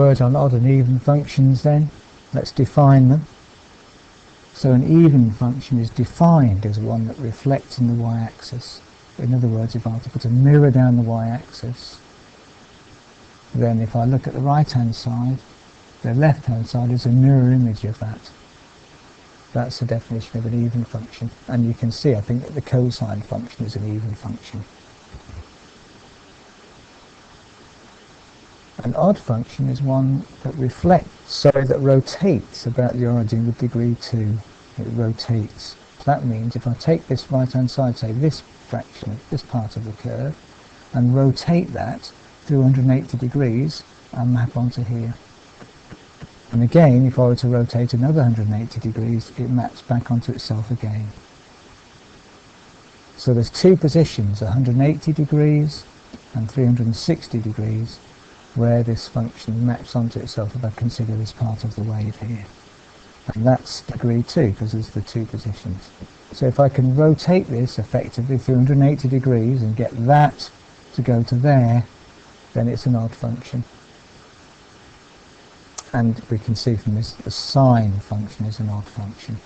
word on odd and even functions then. Let's define them. So an even function is defined as one that reflects in the y-axis. In other words, if I were to put a mirror down the y-axis, then if I look at the right-hand side, the left-hand side is a mirror image of that. That's the definition of an even function. And you can see, I think, that the cosine function is an even function. An odd function is one that that rotates about the origin with degree 2. It rotates. That means if I take this right-hand side, say this fraction, this part of the curve, and rotate that through 180 degrees, I'll map onto here. And again, if I were to rotate another 180 degrees, it maps back onto itself again. So there's two positions, 180 degrees and 360 degrees, where this function maps onto itself if I consider this part of the wave here. And that's degree 2, because there's the two positions. So if I can rotate this effectively through 180 degrees and get that to go to there, then it's an odd function. And we can see from this, the sine function is an odd function.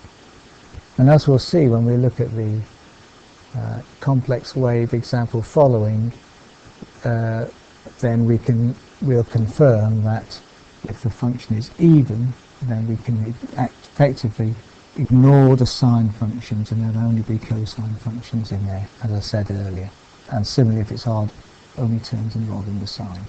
And as we'll see when we look at the complex wave example following, then we'll confirm that if the function is even, then we can effectively ignore the sine functions and there'll only be cosine functions in there, as I said earlier. And similarly, if it's odd, only terms involving the sine.